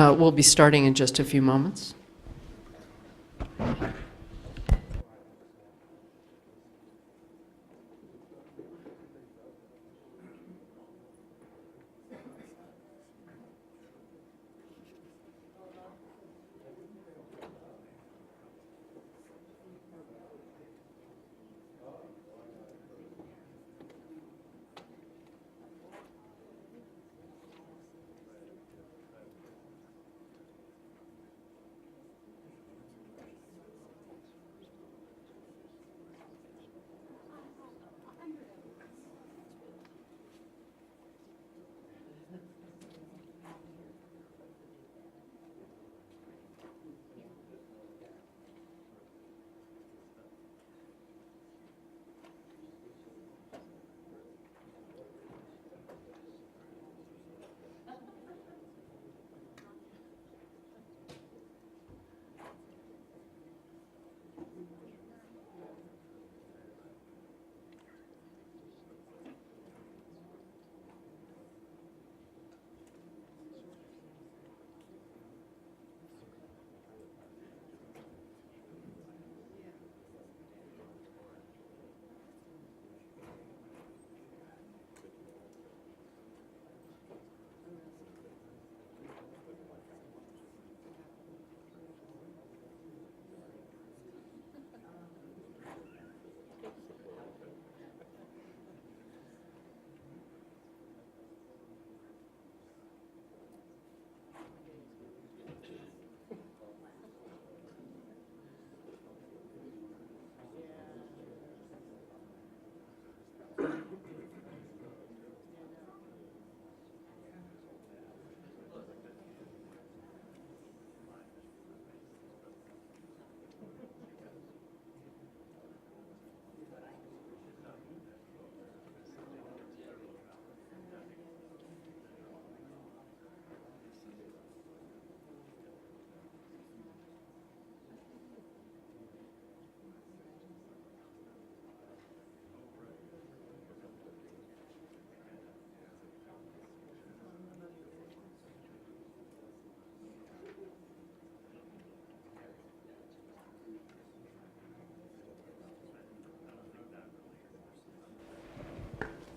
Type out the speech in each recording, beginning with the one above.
We'll be starting in just a few moments.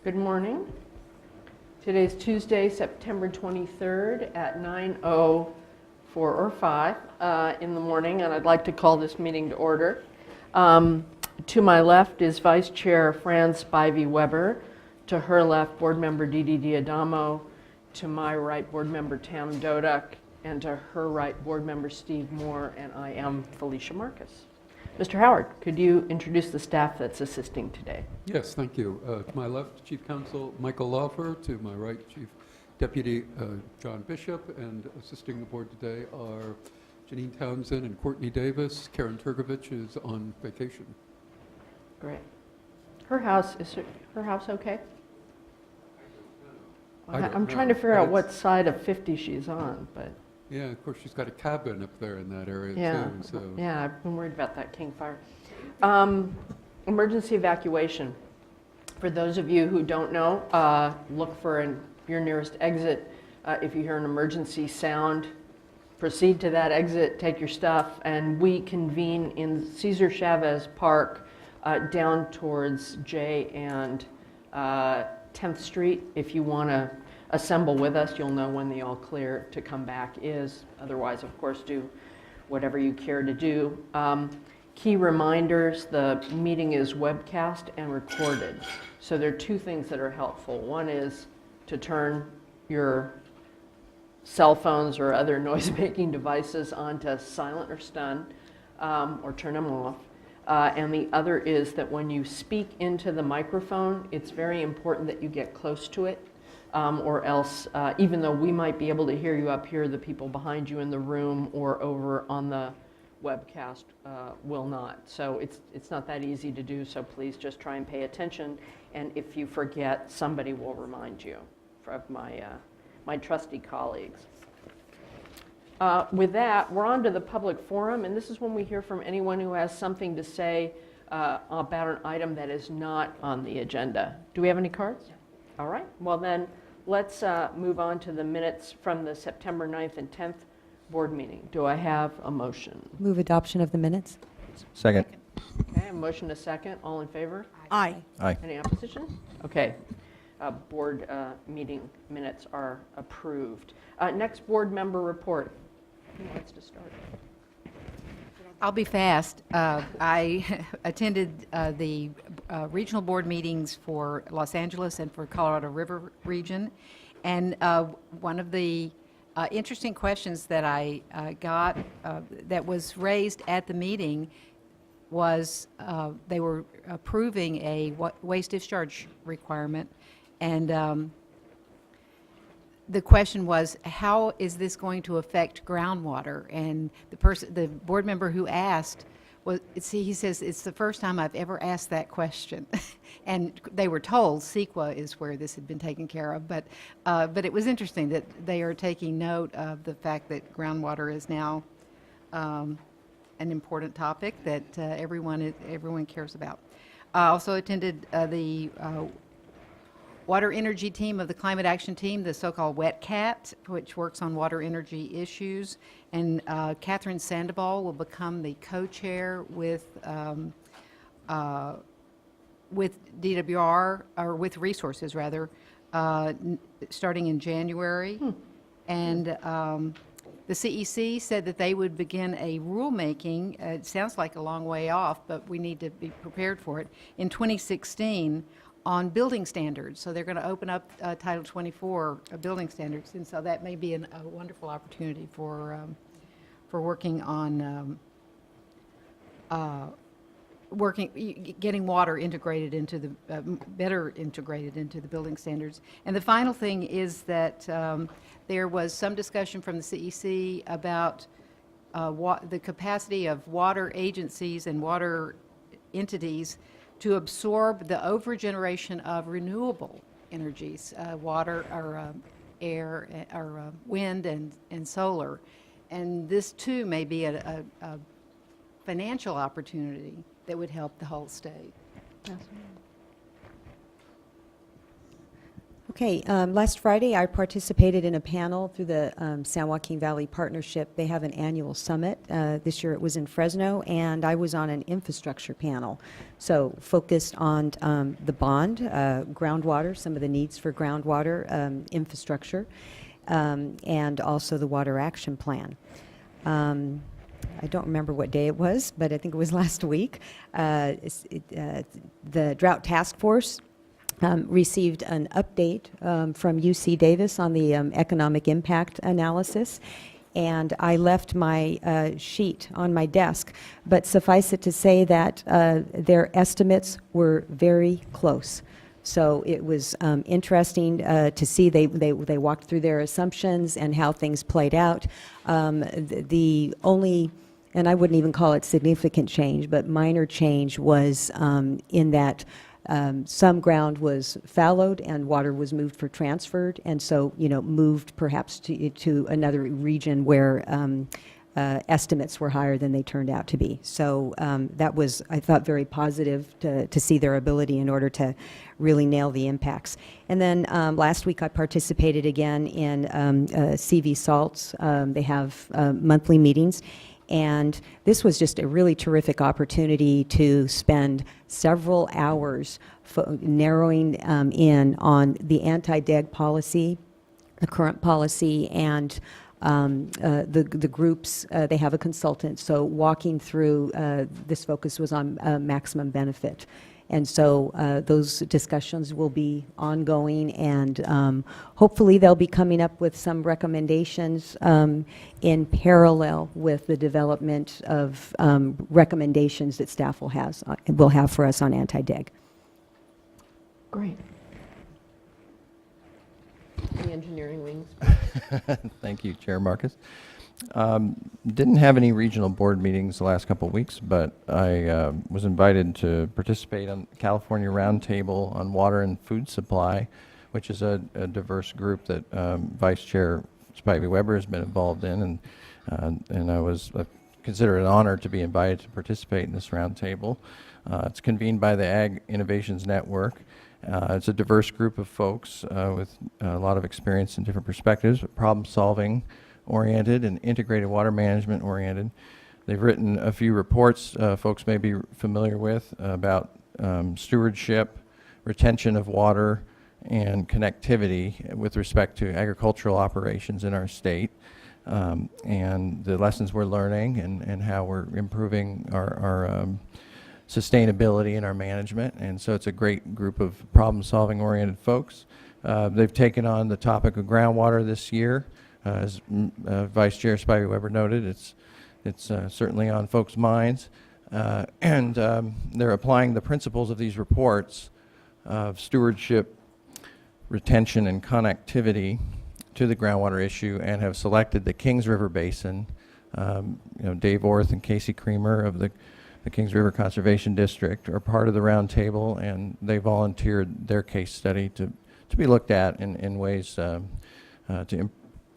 Good morning. Today's Tuesday, September 23rd at 9:04 or 5 in the morning, and I'd like to call this meeting to order. To my left is Vice Chair Fran Spivey Weber. To her left, Board Member Didi Diadamo. To my right, Board Member Tam Dodak. And to her right, Board Member Steve Moore, and I am Felicia Marcus. Mr. Howard, could you introduce the staff that's assisting today? Yes, thank you. To my left, Chief Counsel Michael Laufer. To my right, Chief Deputy John Bishop. And assisting the board today are Janine Townsend and Courtney Davis. Karen Turgovich is on vacation. Great. Her house, is her house okay? I'm trying to figure out what side of 50 she's on, but... Yeah, of course, she's got a cabin up there in that area, too. So. Yeah, I've been worried about that King Fire. Emergency evacuation. For those of you who don't know, look for your nearest exit. If you hear an emergency sound, proceed to that exit, take your stuff, and we convene in Cesar Chavez Park down towards J and 10th Street. If you want to assemble with us, you'll know when the all clear to come back is. Otherwise, of course, do whatever you care to do. Key reminders, the meeting is webcast and recorded. So there are two things that are helpful. One is to turn your cell phones or other noise-making devices onto silent or stun, or turn them off. And the other is that when you speak into the microphone, it's very important that you get close to it. Or else, even though we might be able to hear you up here, the people behind you in the room or over on the webcast will not. So it's not that easy to do, so please just try and pay attention. And if you forget, somebody will remind you of my trusty colleagues. With that, we're on to the public forum, and this is when we hear from anyone who has something to say about an item that is not on the agenda. Do we have any cards? Yeah. All right. Well then, let's move on to the minutes from the September 9th and 10th board meeting. Do I have a motion? Move adoption of the minutes. Second. Okay, a motion a second. All in favor? Aye. Aye. Any opposition? Okay. Board meeting minutes are approved. Next board member report. Who wants to start? I'll be fast. I attended the regional board meetings for Los Angeles and for Colorado River region, and one of the interesting questions that I got that was raised at the meeting was they were approving a waste discharge requirement, and the question was, how is this going to affect groundwater? And the board member who asked, he says, it's the first time I've ever asked that question. And they were told CEQA is where this had been taken care of. But it was interesting that they are taking note of the fact that groundwater is now an important topic that everyone cares about. I also attended the Water Energy Team of the Climate Action Team, the so-called WETCAT, which works on water energy issues. And Catherine Sandoval will become the co-chair with DWR, or with Resources, rather, starting in January. And the CEC said that they would begin a rulemaking, it sounds like a long way off, but we need to be prepared for it, in 2016, on building standards. So they're going to open up Title 24 building standards, and so that may be a wonderful opportunity for working on getting water integrated into the better integrated into the building standards. And the final thing is that there was some discussion from the CEC about the capacity of water agencies and water entities to absorb the overgeneration of renewable energies, water or air or wind and solar. And this too may be a financial opportunity that would help the whole state. Okay, last Friday I participated in a panel through the San Joaquin Valley Partnership. They have an annual summit. This year it was in Fresno, and I was on an infrastructure panel. So focused on the bond, groundwater, some of the needs for groundwater infrastructure, and also the Water Action Plan. I don't remember what day it was, but I think it was last week. The Drought Task Force received an update from UC Davis on the economic impact analysis, and I left my sheet on my desk, but suffice it to say that their estimates were very close. So it was interesting to see they walked through their assumptions and how things played out. The only, and I wouldn't even call it significant change, but minor change was in that some ground was fallowed and water was moved for transferred, and so, moved perhaps to another region where estimates were higher than they turned out to be. So that was, I thought, very positive to see their ability in order to really nail the impacts. And then last week I participated again in CV SALT's. They have monthly meetings. And this was just a really terrific opportunity to spend several hours narrowing in on the anti-DEG policy, the current policy, and the groups. They have a consultant, so walking through, this focus was on maximum benefit. And so those discussions will be ongoing, and hopefully they'll be coming up with some recommendations in parallel with the development of recommendations that staff will have for us on anti-DEG. Great. The engineering wings. Thank you, Chair Marcus. Didn't have any regional board meetings the last couple of weeks, but I was invited to participate on the California Roundtable on Water and Food Supply, which is a diverse group that Vice Chair Spivey Weber has been involved in, and I was consider it an honor to be invited to participate in this roundtable. It's convened by the Ag Innovations Network. It's a diverse group of folks with a lot of experience and different perspectives, but problem solving oriented and integrated water management oriented. They've written a few reports folks may be familiar with about stewardship, retention of water, and connectivity with respect to agricultural operations in our state, and the lessons we're learning and how we're improving our sustainability in our management. And so it's a great group of problem-solving oriented folks. They've taken on the topic of groundwater this year. As Vice Chair Spivey Weber noted, it's certainly on folks' minds. And they're applying the principles of these reports of stewardship, retention, and connectivity to the groundwater issue, and have selected the Kings River Basin. Dave Orth and Casey Creamer of the Kings River Conservation District are part of the roundtable, and they volunteered their case study to be looked at in ways to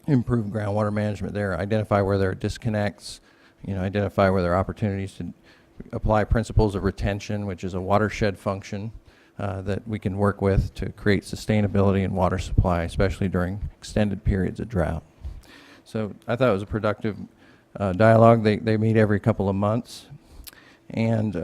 improve groundwater management there, identify where there are disconnects, identify where there are opportunities to apply principles of retention, which is a watershed function that we can work with to create sustainability in water supply, especially during extended periods of drought. So I thought it was a productive dialogue. They meet every couple of months. And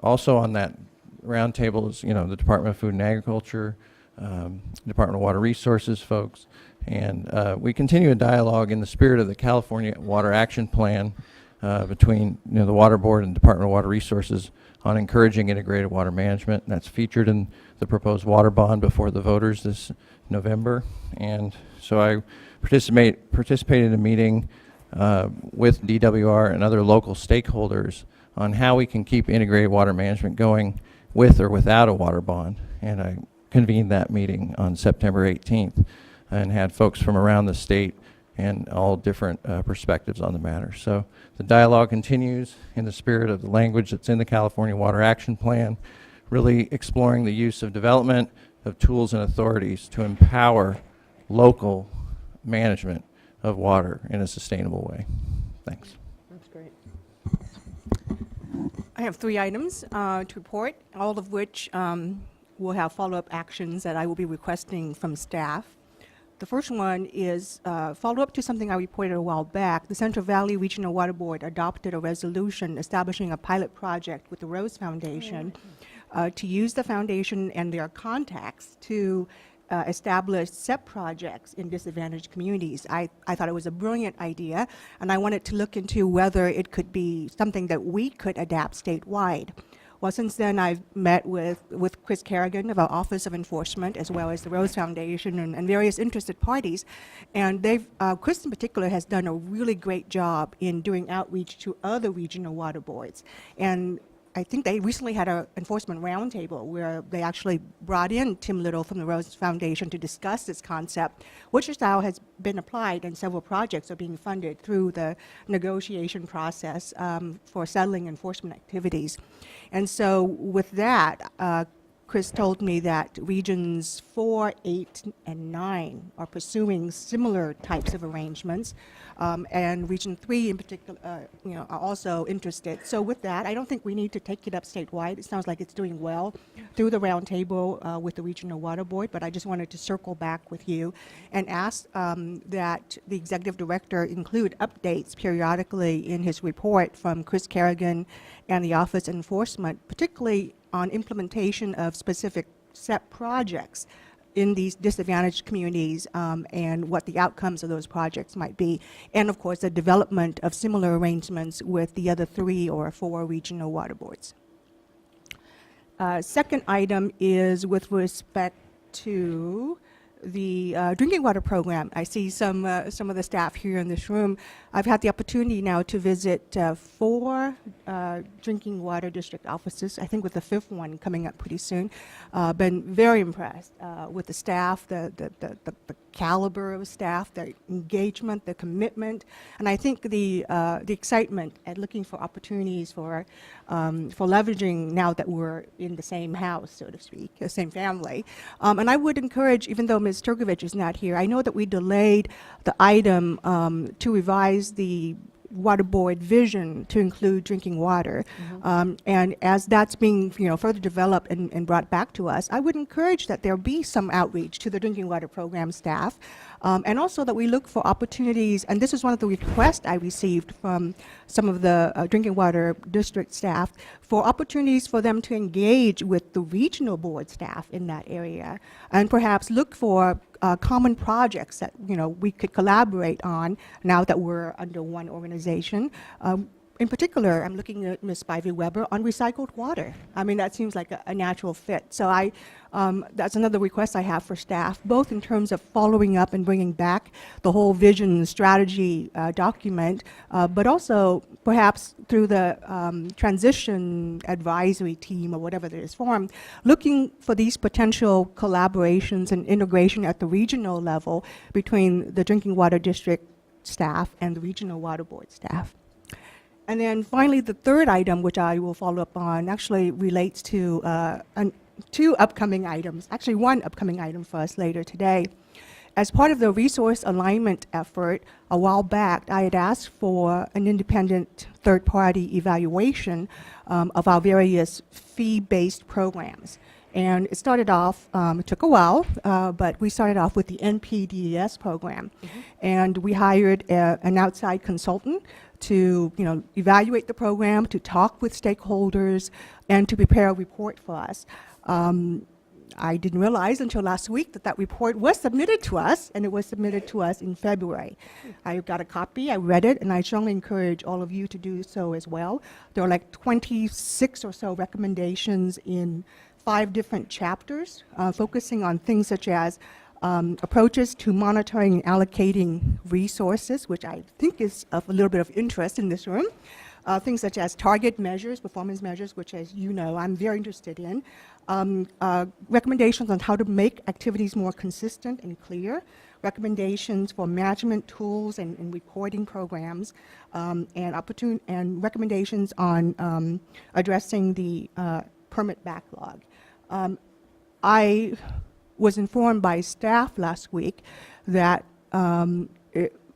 also on that roundtable is, the Department of Food and Agriculture, Department of Water Resources folks, and we continue a dialogue in the spirit of the California Water Action Plan between the Water Board and Department of Water Resources on encouraging integrated water management. That's featured in the proposed water bond before the voters this November. And so I participated in a meeting with DWR and other local stakeholders on how we can keep integrated water management going with or without a water bond. And I convened that meeting on September 18th and had folks from around the state and all different perspectives on the matter. So the dialogue continues in the spirit of the language that's in the California Water Action Plan, really exploring the use of development of tools and authorities to empower local management of water in a sustainable way. Thanks. That's great. I have 3 items to report, all of which will have follow-up actions that I will be requesting from staff. The first one is follow-up to something I reported a while back. The Central Valley Regional Water Board adopted a resolution establishing a pilot project with the Rose Foundation to use the foundation and their contacts to establish SEP projects in disadvantaged communities. I thought it was a brilliant idea, and I wanted to look into whether it could be something that we could adapt statewide. Well, since then, I've met with Chris Kerrigan of our Office of Enforcement, as well as the Rose Foundation and various interested parties. And Chris in particular has done a really great job in doing outreach to other regional water boards. And I think they recently had an enforcement roundtable where they actually brought in Tim Little from the Rose Foundation to discuss this concept, which is now has been applied and several projects are being funded through the negotiation process for settling enforcement activities. And so with that, Chris told me that regions 4, 8, and 9 are pursuing similar types of arrangements, and region 3 in particular, are also interested. So with that, I don't think we need to take it up statewide. It sounds like it's doing well through the roundtable with the Regional Water Board, but I just wanted to circle back with you and ask that the executive director include updates periodically in his report from Chris Kerrigan and the Office of Enforcement, particularly on implementation of specific SEP projects in these disadvantaged communities and what the outcomes of those projects might be. And of course, the development of similar arrangements with the other 3 or 4 regional water boards. Second item is with respect to the drinking water program. I see some of the staff here in this room. I've had the opportunity now to visit 4 drinking water district offices, I think with the 5th one coming up pretty soon. Been very impressed with the staff, the caliber of staff, the engagement, the commitment, and I think the excitement at looking for opportunities for leveraging now that we're in the same house, so to speak, the same family. And I would encourage, even though Ms. Turkovich is not here, I know that we delayed the item to revise the water board vision to include drinking water. And as that's being, further developed and brought back to us, I would encourage that there be some outreach to the drinking water program staff, and also that we look for opportunities, and this is one of the requests I received from some of the drinking water district staff, for opportunities for them to engage with the regional board staff in that area, and perhaps look for common projects that we could collaborate on now that we're under one organization. In particular, I'm looking at Ms. Spivey Weber on recycled water. I mean, that seems like a natural fit. So that's another request I have for staff, both in terms of following up and bringing back the whole vision strategy document, but also perhaps through the transition advisory team or whatever that is formed, looking for these potential collaborations and integration at the regional level between the drinking water district staff and the regional water board staff. And then finally, the third item, which I will follow up on, actually relates to two upcoming items, actually one upcoming item for us later today. As part of the resource alignment effort, a while back, I had asked for an independent third-party evaluation of our various fee-based programs. And it started off, it took a while, but we started off with the NPDES program. And we hired an outside consultant to evaluate the program, to talk with stakeholders, and to prepare a report for us. I didn't realize until last week that report was submitted to us, and it was submitted to us in February. I got a copy, I read it, and I strongly encourage all of you to do so as well. There are like 26 or so recommendations in 5 different chapters, focusing on things such as approaches to monitoring and allocating resources, which I think is of a little bit of interest in this room. Things such as target measures, performance measures, which, as you know, I'm very interested in. Recommendations on how to make activities more consistent and clear. Recommendations for management tools and reporting programs, and recommendations on addressing the permit backlog. I was informed by staff last week that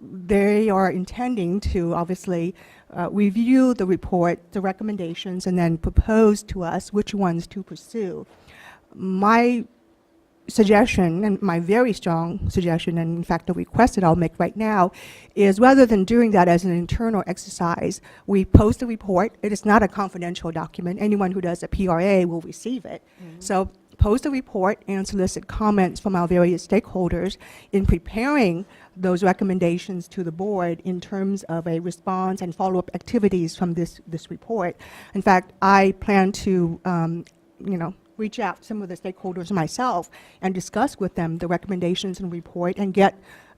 they are intending to obviously review the report, the recommendations, and then propose to us which ones to pursue. My suggestion, and my very strong suggestion, and in fact a request that I'll make right now, is rather than doing that as an internal exercise, we post a report. It is not a confidential document. Anyone who does a PRA will receive it. So post a report and solicit comments from our various stakeholders in preparing those recommendations to the board in terms of a response and follow-up activities from this report. In fact, I plan to reach out to some of the stakeholders myself and discuss with them the recommendations and report and get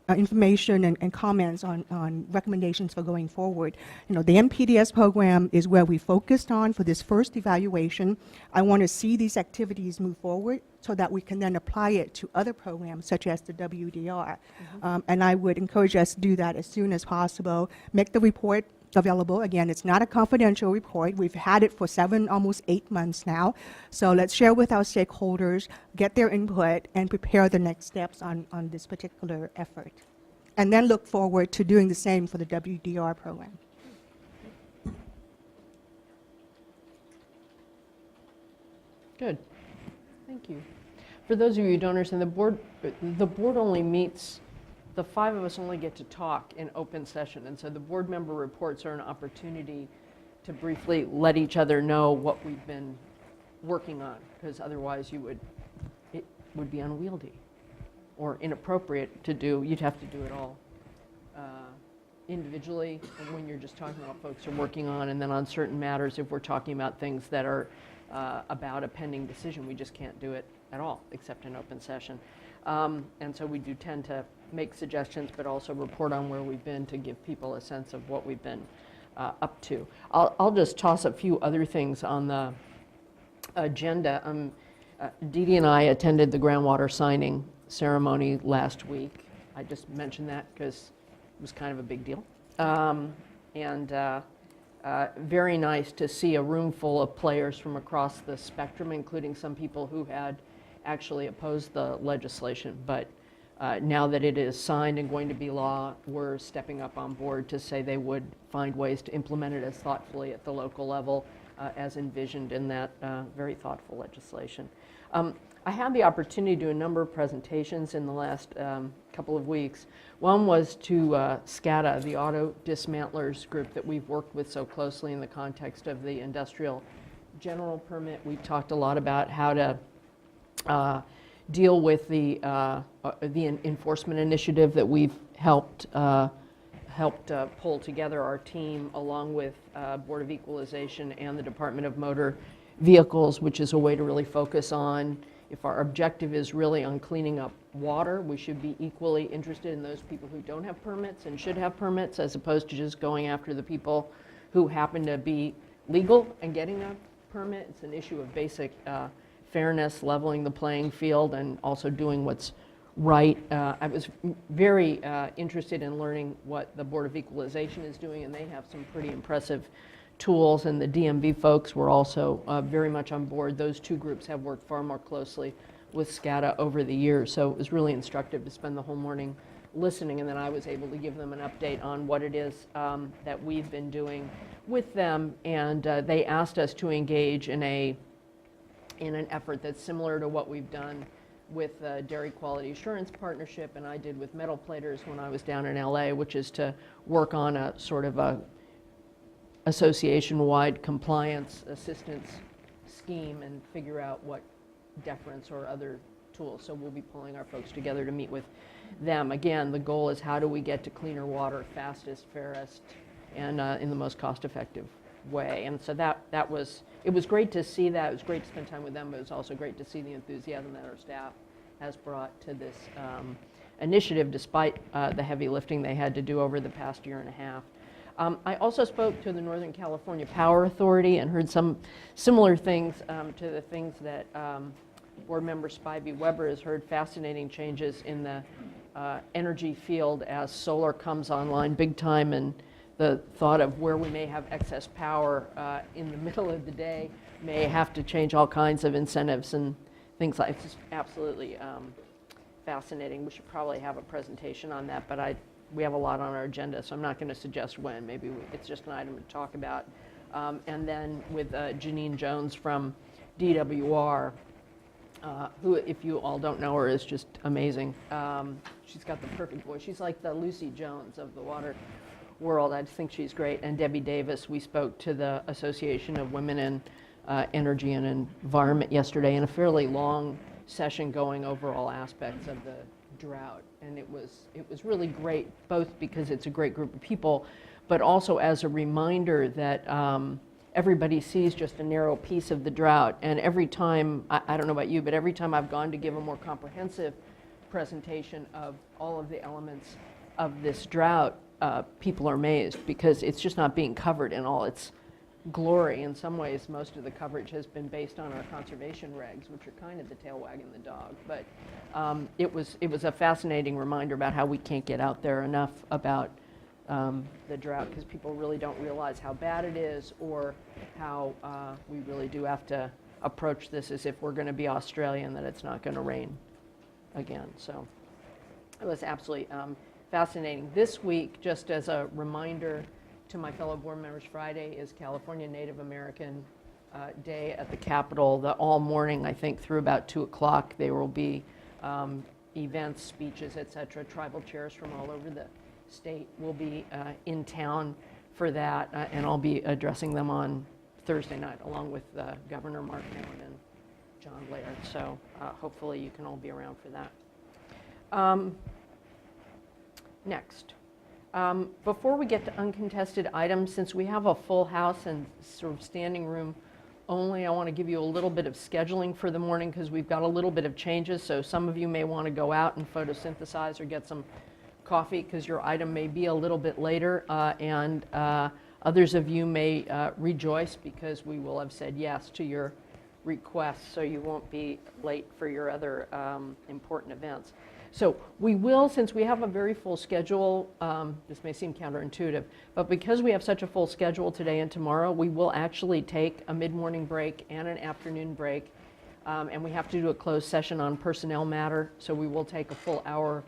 information and comments on recommendations for going forward. The NPDES program is where we focused on for this first evaluation. I want to see these activities move forward so that we can then apply it to other programs such as the WDR. And I would encourage us to do that as soon as possible. Make the report available. Again, it's not a confidential report. We've had it for 7, almost 8 months now. So let's share with our stakeholders, get their input, and prepare the next steps on this particular effort. And then look forward to doing the same for the WDR program. Good. Thank you. For those of you who don't understand, the board only meets, the 5 of us only get to talk in open session, and so the board member reports are an opportunity to briefly let each other know what we've been working on, because otherwise it would be unwieldy or inappropriate to do. You'd have to do it all individually, and when you're just talking about what folks are working on, and then on certain matters, if we're talking about things that are about a pending decision, we just can't do it at all, except in open session. And so we do tend to make suggestions, but also report on where we've been to give people a sense of what we've been up to. I'll just toss a few other things on the agenda. Dee Dee and I attended the groundwater signing ceremony last week. I just mentioned that because it was kind of a big deal. Very nice to see a room full of players from across the spectrum, including some people who had actually opposed the legislation, but now that it is signed and going to be law, were stepping up on board to say they would find ways to implement it as thoughtfully at the local level as envisioned in that very thoughtful legislation. I had the opportunity to do a number of presentations in the last couple of weeks. One was to SCADA, the auto dismantlers group that we've worked with so closely in the context of the industrial general permit. We talked a lot about how to deal with the enforcement initiative that we've helped pull together our team along with Board of Equalization and the Department of Motor Vehicles, which is a way to really focus on, if our objective is really on cleaning up water, we should be equally interested in those people who don't have permits and should have permits, as opposed to just going after the people who happen to be legal and getting a permit. It's an issue of basic fairness, leveling the playing field, and also doing what's right. I was very interested in learning what the Board of Equalization is doing, and they have some pretty impressive tools, and the DMV folks were also very much on board. Those two groups have worked far more closely with SCADA over the years, so it was really instructive to spend the whole morning listening, and then I was able to give them an update on what it is that we've been doing with them, and they asked us to engage in an effort that's similar to what we've done with the Dairy Quality Assurance Partnership, and I did with metal platers when I was down in LA, which is to work on a sort of a association-wide compliance assistance scheme and figure out what deference or other tools. So we'll be pulling our folks together to meet with them. Again, the goal is how do we get to cleaner water fastest, fairest, and in the most cost-effective way. And so it was great to see that. It was great to spend time with them, but it was also great to see the enthusiasm that our staff has brought to this initiative, despite the heavy lifting they had to do over the past year and a half. I also spoke to the Northern California Power Authority and heard some similar things to the things that Board Member Spivey Weber has heard, fascinating changes in the energy field as solar comes online big time, and the thought of where we may have excess power in the middle of the day may have to change all kinds of incentives and things like. It's just absolutely fascinating. We should probably have a presentation on that, but we have a lot on our agenda, so I'm not going to suggest when. Maybe it's just an item to talk about. And then with Janine Jones from DWR, who, if you all don't know her, is just amazing. She's got the perfect voice. She's like the Lucy Jones of the water world. I just think she's great. And Debbie Davis, we spoke to the Association of Women in Energy and Environment yesterday in a fairly long session going over all aspects of the drought, and it was really great, both because it's a great group of people, but also as a reminder that everybody sees just a narrow piece of the drought. And every time, I don't know about you, but every time I've gone to give a more comprehensive presentation of all of the elements of this drought, people are amazed because it's just not being covered in all its glory. In some ways, most of the coverage has been based on our conservation regs, which are kind of the tail wagging the dog. But it was a fascinating reminder about how we can't get out there enough about the drought, because people really don't realize how bad it is, or how we really do have to approach this as if we're going to be Australian, that it's not going to rain again. So it was absolutely fascinating. This week, just as a reminder to my fellow board members, Friday is California Native American Day at the Capitol. All morning, I think, through about 2 o'clock, there will be events, speeches, etc. Tribal chairs from all over the state will be in town for that, and I'll be addressing them on Thursday night, along with Governor Mark Allen and John Laird. So hopefully you can all be around for that. Next. Before we get to uncontested items, since we have a full house and sort of standing room only, I want to give you a little bit of scheduling for the morning, because we've got a little bit of changes. So some of you may want to go out and photosynthesize or get some coffee, because your item may be a little bit later, and others of you may rejoice because we will have said yes to your requests, so you won't be late for your other important events. So we will, since we have a very full schedule, this may seem counterintuitive, but because we have such a full schedule today and tomorrow, we will actually take a mid-morning break and an afternoon break and we have to do a closed session on personnel matter, so we will take a full hour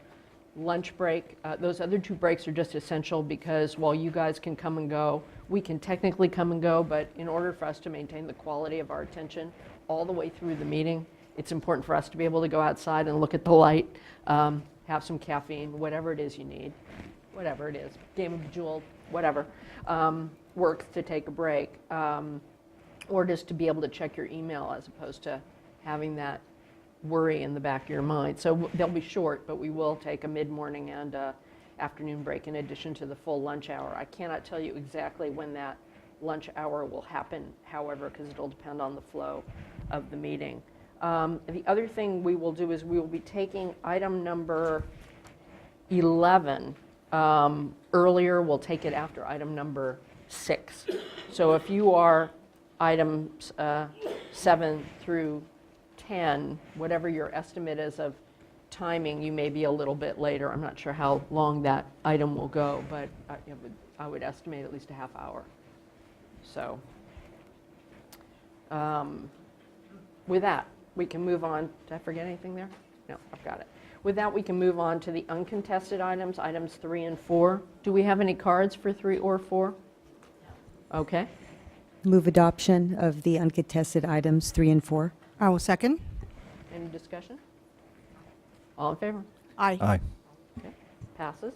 lunch break. Those other 2 breaks are just essential because while you guys can come and go, we can technically come and go, but in order for us to maintain the quality of our attention all the way through the meeting, it's important for us to be able to go outside and look at the light, have some caffeine, whatever it is you need, whatever it is, game of Bejeweled, whatever, works to take a break, or just to be able to check your email as opposed to having that worry in the back of your mind. So they'll be short, but we will take a mid-morning and afternoon break in addition to the full lunch hour. I cannot tell you exactly when that lunch hour will happen, however, because it'll depend on the flow of the meeting. The other thing we will do is we will be taking item number 11 earlier. We'll take it after item number 6. So if you are items 7 through 10, whatever your estimate is of timing, you may be a little bit later. I'm not sure how long that item will go, but I would estimate at least a half hour. So with that, we can move on. Did I forget anything there? No, I've got it. With that, we can move on to the uncontested items, items 3 and 4. Do we have any cards for 3 or 4? Okay. Move adoption of the uncontested items 3 and 4. I will second. Any discussion? All in favor? Aye. Aye. Okay, passes.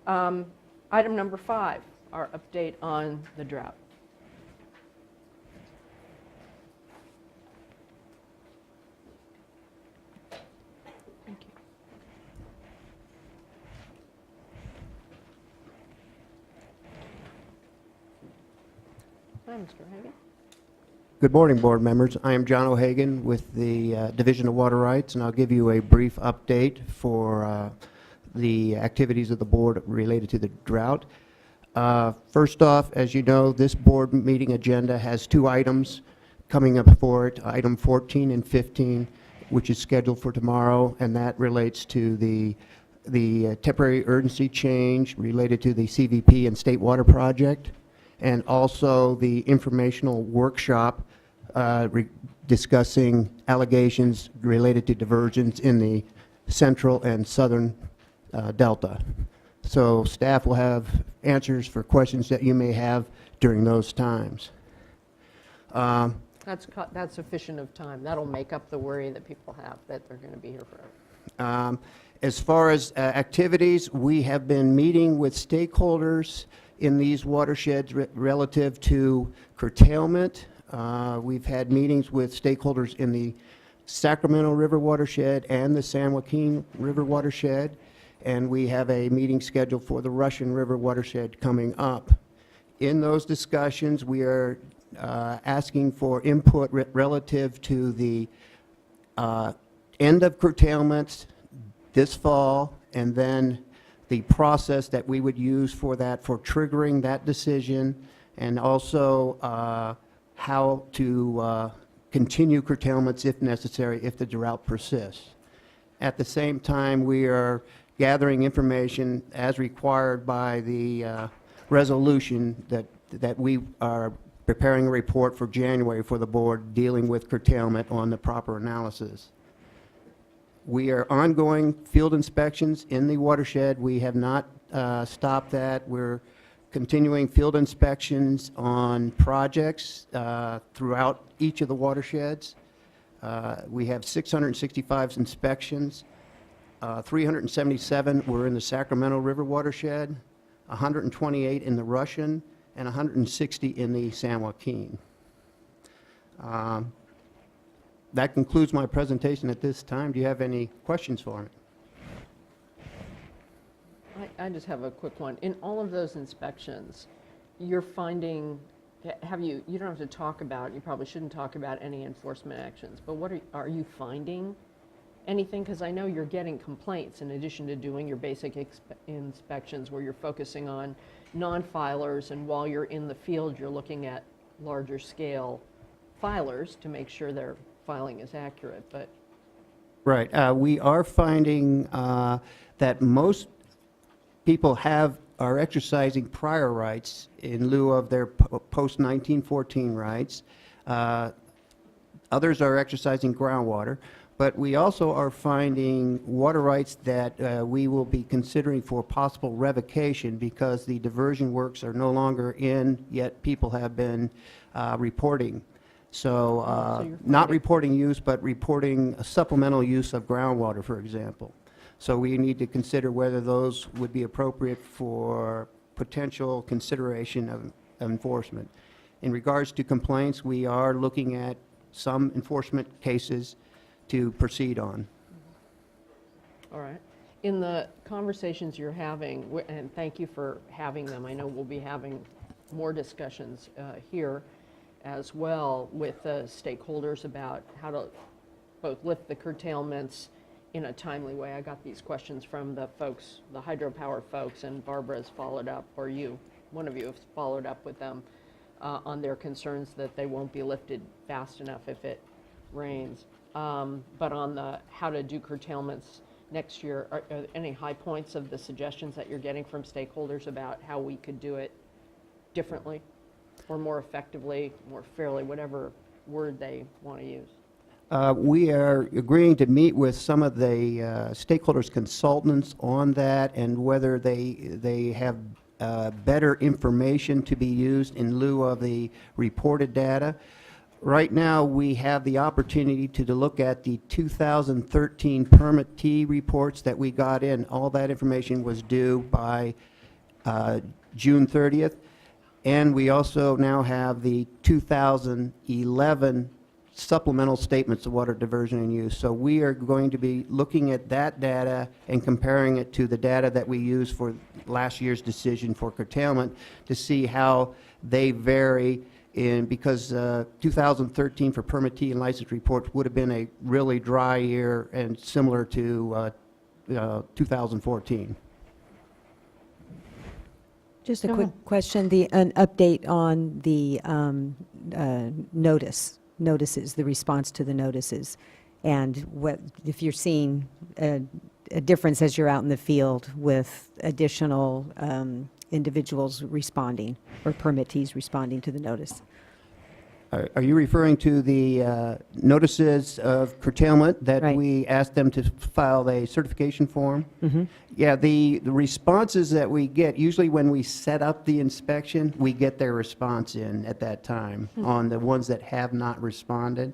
Item number 5, our update on the drought. Thank you. Hi, Mr. Hagan. Good morning, board members. I am John O'Hagan with the Division of Water Rights, and I'll give you a brief update for the activities of the board related to the drought. First off, as you know, this board meeting agenda has 2 items coming up for it, item 14 and 15, which is scheduled for tomorrow, and that relates to the temporary urgency change related to the CVP and State Water Project, and also the informational workshop discussing allegations related to diversions in the central and southern delta. So staff will have answers for questions that you may have during those times. That's sufficient of time. That'll make up the worry that people have that they're going to be here forever. As far as activities, we have been meeting with stakeholders in these watersheds relative to curtailment. We've had meetings with stakeholders in the Sacramento River watershed and the San Joaquin River watershed, and we have a meeting scheduled for the Russian River watershed coming up. In those discussions, we are asking for input relative to the end of curtailments this fall, and then the process that we would use for that, for triggering that decision, and also how to continue curtailments if necessary if the drought persists. At the same time, we are gathering information as required by the resolution that we are preparing a report for January for the board dealing with curtailment on the proper analysis. We are ongoing field inspections in the watershed. We have not stopped that. We're continuing field inspections on projects throughout each of the watersheds. We have 665 inspections. 377 were in the Sacramento River watershed, 128 in the Russian, and 160 in the San Joaquin. That concludes my presentation at this time. Do you have any questions for me? I just have a quick one. In all of those inspections, you're finding, you don't have to talk about, you probably shouldn't talk about any enforcement actions, but what are you finding anything? Because I know you're getting complaints in addition to doing your basic inspections where you're focusing on non-filers, and while you're in the field, you're looking at larger scale filers to make sure their filing is accurate, but. Right. We are finding that most people are exercising prior rights in lieu of their post-1914 rights. Others are exercising groundwater. But we also are finding water rights that we will be considering for possible revocation because the diversion works are no longer in, yet people have been reporting. So So you're not finding- reporting use, but reporting a supplemental use of groundwater, for example. So we need to consider whether those would be appropriate for potential consideration of enforcement. In regards to complaints, we are looking at some enforcement cases to proceed on. All right. In the conversations you're having, and thank you for having them, I know we'll be having more discussions here as well with stakeholders about how to both lift the curtailments in a timely way. I got these questions from the folks, the hydropower folks, and Barbara has followed up, or you, one of you has followed up with them on their concerns that they won't be lifted fast enough if it rains. But on the how to do curtailments next year, are there any high points of the suggestions that you're getting from stakeholders about how we could do it differently or more effectively, more fairly, whatever word they want to use? We are agreeing to meet with some of the stakeholders' consultants on that and whether they have better information to be used in lieu of the reported data. Right now, we have the opportunity to look at the 2013 permittee reports that we got in. All that information was due by June 30th. And we also now have the 2011 supplemental statements of water diversion and use. So we are going to be looking at that data and comparing it to the data that we used for last year's decision for curtailment to see how they vary because 2013 for permittee and license reports would have been a really dry year and similar to 2014. Just a Go quick ahead. question, an update on the notices, the response to the notices, and what, if you're seeing a difference as you're out in the field with additional individuals responding or permittees responding to the notice. Are you referring to the notices of curtailment that Right. we asked them to file a certification form? Mm-hmm. Yeah, the responses that we get, usually when we set up the inspection, we get their response in at that time on the ones that have not responded.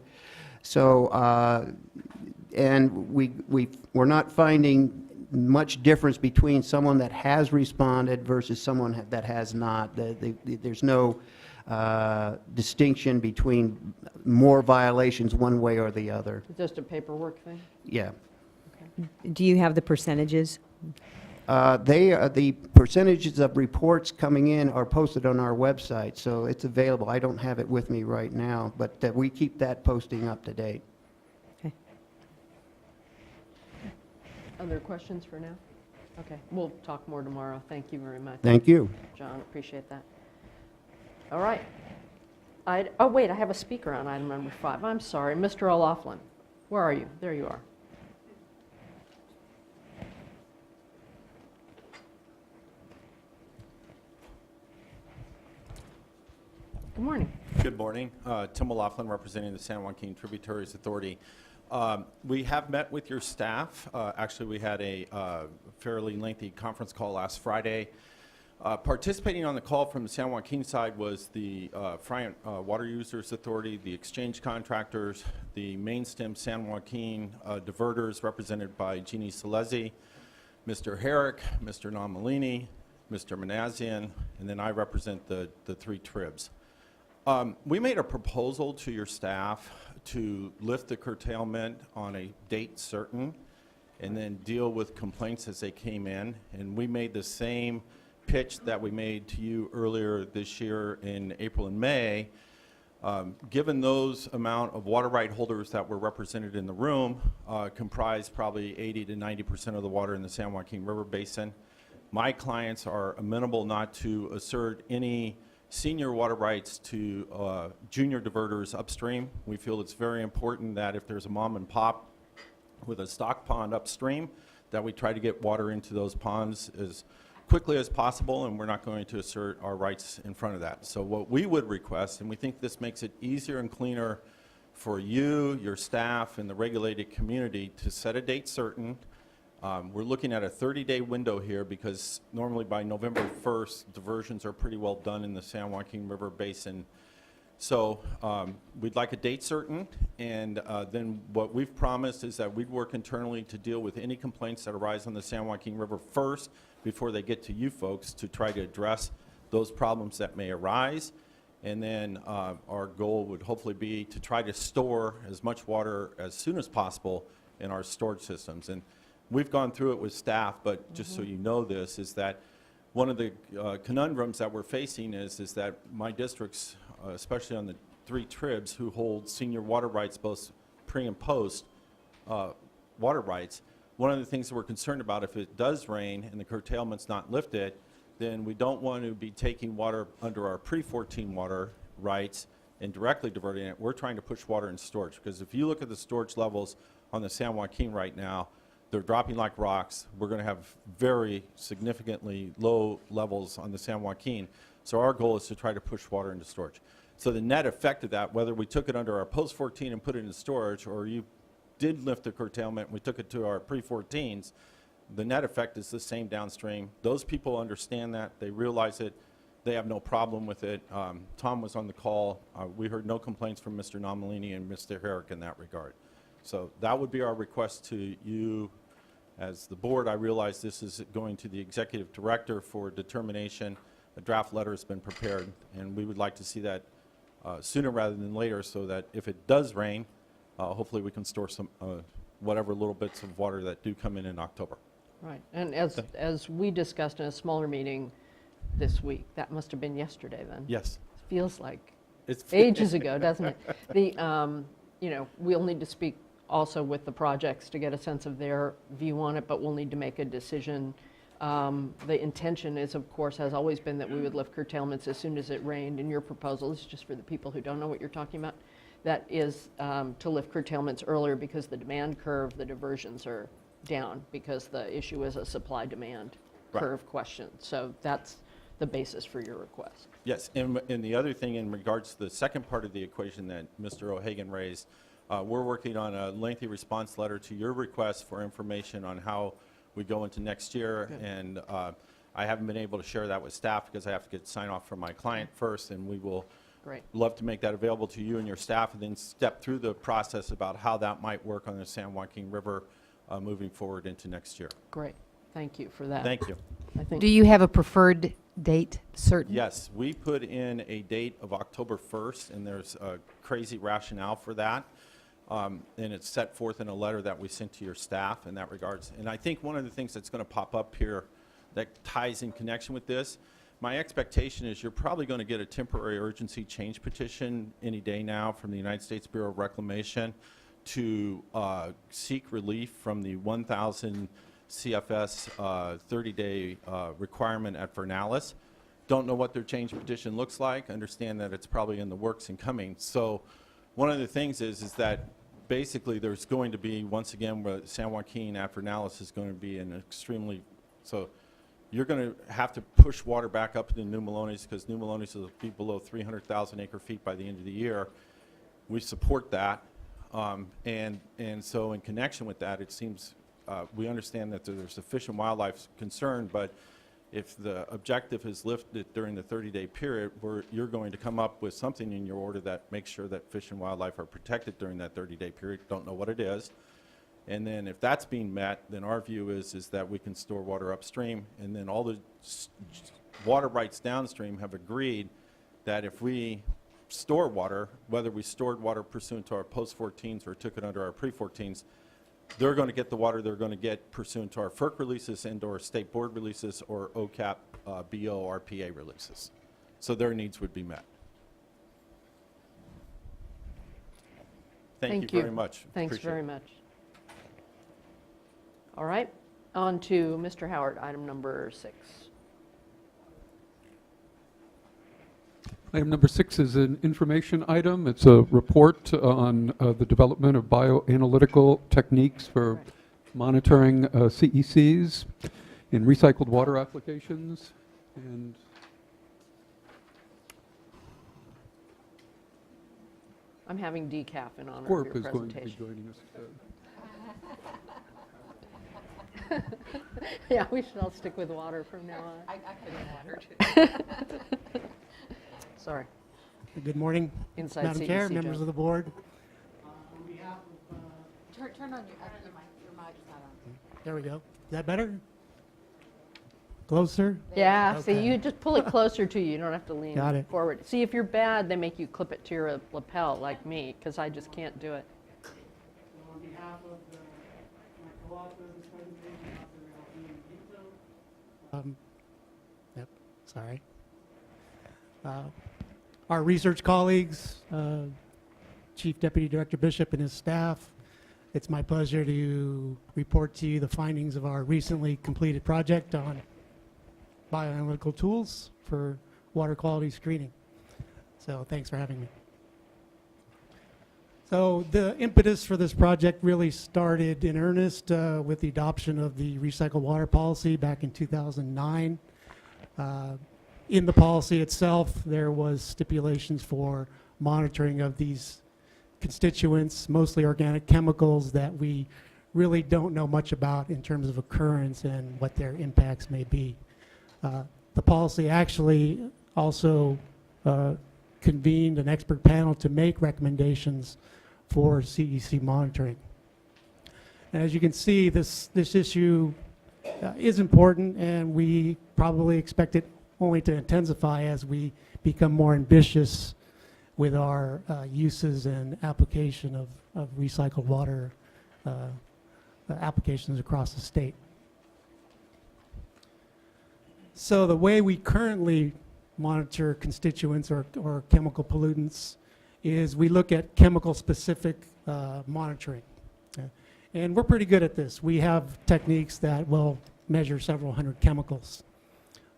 So, and we're not finding much difference between someone that has responded versus someone that has not. There's no distinction between more violations one way or the other. It's just a paperwork thing? Yeah. Do you have the percentages? The percentages of reports coming in are posted on our website, so it's available. I don't have it with me right now, but we keep that posting up to date. Okay. Other questions for now? Okay, we'll talk more tomorrow. Thank you very much. Thank you. John, appreciate that. All right. Oh, wait, I have a speaker on item number 5. I'm sorry, Mr. O'Loughlin. Where are you? There you are. Good morning. Good morning. Tim O'Loughlin, representing the San Joaquin Tributaries Authority. We have met with your staff. Actually, we had a fairly lengthy conference call last Friday. Participating on the call from the San Joaquin side was the Friant Water Users Authority, the exchange contractors, the main stem San Joaquin diverters represented by Jeannie Salesi, Mr. Herrick, Mr. Nomalini, Mr. Manazian, and then I represent the 3 tribs. We made a proposal to your staff to lift the curtailment on a date certain and then deal with complaints as they came in. And we made the same pitch that we made to you earlier this year in April and May. Given those amount of water right holders that were represented in the room, comprise probably 80 to 90% of the water in the San Joaquin River Basin, my clients are amenable not to assert any senior water rights to junior diverters upstream. We feel it's very important that if there's a mom and pop with a stock pond upstream, that we try to get water into those ponds as quickly as possible, and we're not going to assert our rights in front of that. So what we would request, and we think this makes it easier and cleaner for you, your staff, and the regulated community to set a date certain. We're looking at a 30-day window here because normally by November 1st, diversions are pretty well done in the San Joaquin River Basin. So we'd like a date certain, and then what we've promised is that we'd work internally to deal with any complaints that arise on the San Joaquin River first before they get to you folks to try to address those problems that may arise. And then our goal would hopefully be to try to store as much water as soon as possible in our storage systems. And we've gone through it with staff, but just so you know this, is that one of the conundrums that we're facing is that my districts, especially on the 3 tribs who hold senior water rights, both pre and post water rights, one of the things that we're concerned about, if it does rain and the curtailment's not lifted, then we don't want to be taking water under our pre-14 water rights and directly diverting it. We're trying to push water in storage, because if you look at the storage levels on the San Joaquin right now, they're dropping like rocks. We're going to have very significantly low levels on the San Joaquin. So our goal is to try to push water into storage. So the net effect of that, whether we took it under our post-14 and put it in storage, or you did lift the curtailment and we took it to our pre-14s, the net effect is the same downstream. Those people understand that. They realize it. They have no problem with it. Tom was on the call. We heard no complaints from Mr. Nomalini and Mr. Herrick in that regard. So that would be our request to you as the board. I realize this is going to the executive director for determination. A draft letter has been prepared, and we would like to see that sooner rather than later, so that if it does rain, hopefully we can store some whatever little bits of water that do come in October. Right, and as we discussed in a smaller meeting this week, that must have been yesterday then. Yes. Feels like It's ages ago, doesn't it? You know, we'll need to speak also with the projects to get a sense of their view on it, but we'll need to make a decision. The intention is, of course, has always been that we would lift curtailments as soon as it rained. And your proposal is, just for the people who don't know what you're talking about, that is to lift curtailments earlier because the demand curve, the diversions are down, because the issue is a supply-demand curve question. So that's the basis for your request. Yes, and the other thing in regards to the second part of the equation that Mr. O'Hagan raised, we're working on a lengthy response letter to your request for information on how we go into next year. Good. And I haven't been able to share that with staff because I have to get sign off from my client first, and we will Great. love to make that available to you and your staff, and then step through the process about how that might work on the San Joaquin River moving forward into next year. Great. Thank you for that. Thank you. I think Do you have a preferred date certain? Yes, we put in a date of October 1st, and there's a crazy rationale for that. And it's set forth in a letter that we sent to your staff in that regards. And I think one of the things that's going to pop up here that ties in connection with this, my expectation is you're probably going to get a temporary urgency change petition any day now from the United States Bureau of Reclamation to seek relief from the 1,000 CFS 30-day requirement at Vernalis. Don't know what their change petition looks like. Understand that it's probably in the works and coming. So one of the things is that basically there's going to be, once again, where San Joaquin at Vernalis is going to be an extremely, so you're going to have to push water back up into New Melones, because New Melones will be below 300,000 acre feet by the end of the year. We support that. And so in connection with that, it seems we understand that there's sufficient wildlife concern, but if the objective is lifted during the 30-day period, you're going to come up with something in your order that makes sure that fish and wildlife are protected during that 30-day period. Don't know what it is. And then if that's being met, then our view is that we can store water upstream, and then all the water rights downstream have agreed that if we store water, whether we stored water pursuant to our post-14s or took it under our pre-14s, they're going to get the water they're going to get pursuant to our FERC releases and or state board releases or OCAP, BO, RPA releases. So their needs would be met. Thank you very much. Thanks Appreciate very it. much. All right, on to Mr. Howard, item number 6. Item number 6 is an information item. It's a report on the development of bioanalytical techniques for monitoring CECs in recycled water applications. And I'm having decaf in honor of Corp your is going to be presentation. joining us. Yeah, we should all stick with water from now on. I put in water, too. Sorry. Good morning, Inside Madam CEC Chair, joke. members of the board. Turn on your mic. Your mic's not on. There we go. Is that better? Closer? Yeah, see, Okay. you just pull it closer to you. You don't have to lean Got it. forward. See, if you're bad, they make you clip it to your lapel like me, because I just can't do it. On behalf of my co-author of this presentation, Dr. Yep, sorry. Our research colleagues, Chief Deputy Director Bishop and his staff, it's my pleasure to report to you the findings of our recently completed project on bioanalytical tools for water quality screening. So thanks for having me. So the impetus for this project really started in earnest with the adoption of the recycled water policy back in 2009. In the policy itself, there was stipulations for monitoring of these constituents, mostly organic chemicals that we really don't know much about in terms of occurrence and what their impacts may be. The policy actually also convened an expert panel to make recommendations for CEC monitoring. And as you can see, this issue is important, and we probably expect it only to intensify as we become more ambitious with our uses and application of recycled water applications across the state. So the way we currently monitor constituents or chemical pollutants is we look at chemical-specific monitoring. And we're pretty good at this. We have techniques that will measure several hundred chemicals.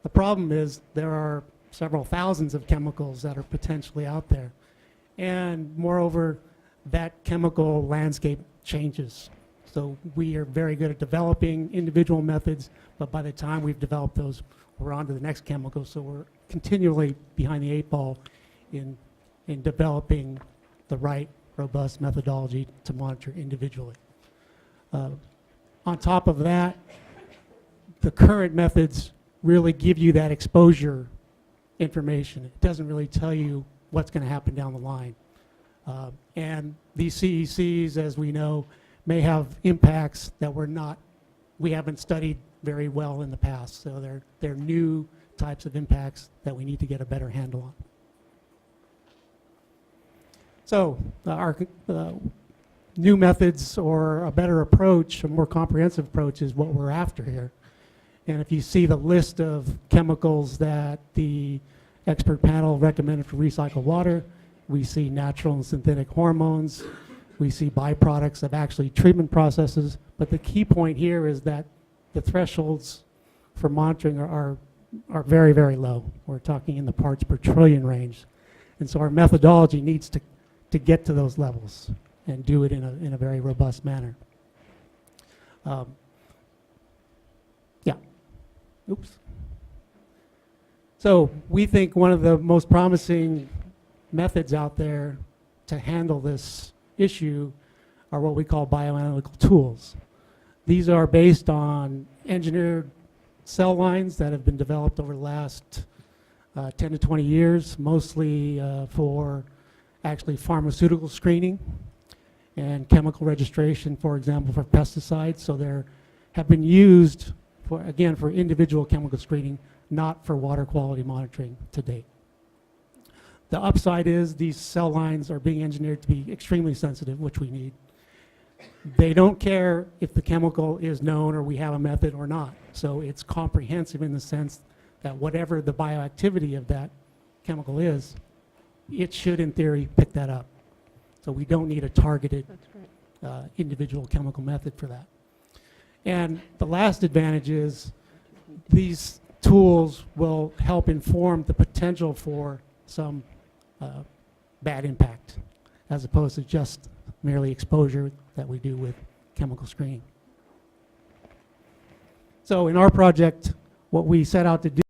The problem is there are several thousands of chemicals that are potentially out there. And moreover, that chemical landscape changes. So we are very good at developing individual methods, but by the time we've developed those, we're on to the next chemical. So we're continually behind the eight ball in developing the right, robust methodology to monitor individually. On top of that, the current methods really give you that exposure information. It doesn't really tell you what's going to happen down the line. And these CECs, as we know, may have impacts that we haven't studied very well in the past. So they're new types of impacts that we need to get a better handle on. So our new methods or a better approach, a more comprehensive approach is what we're after here. And if you see the list of chemicals that the expert panel recommended for recycled water, we see natural and synthetic hormones, we see byproducts of actually treatment processes, but the key point here is that the thresholds for monitoring are very, very low. We're talking in the parts per trillion range. And so our methodology needs to get to those levels and do it in a very robust manner. Yeah. Oops. So we think one of the most promising methods out there to handle this issue are what we call bioanalytical tools. These are based on engineered cell lines that have been developed over the last 10 to 20 years, mostly for actually pharmaceutical screening and chemical registration, for example, for pesticides. So they have been used for, again, for individual chemical screening, not for water quality monitoring to date. The upside is these cell lines are being engineered to be extremely sensitive, which we need. They don't care if the chemical is known or we have a method or not. So it's comprehensive in the sense that whatever the bioactivity of that chemical is, it should, in theory, pick that up. So we don't need a targeted individual chemical method for that. And the last advantage is these tools will help inform the potential for some bad impact, as opposed to just merely exposure that we do with chemical screening. So in our project, what we set out to do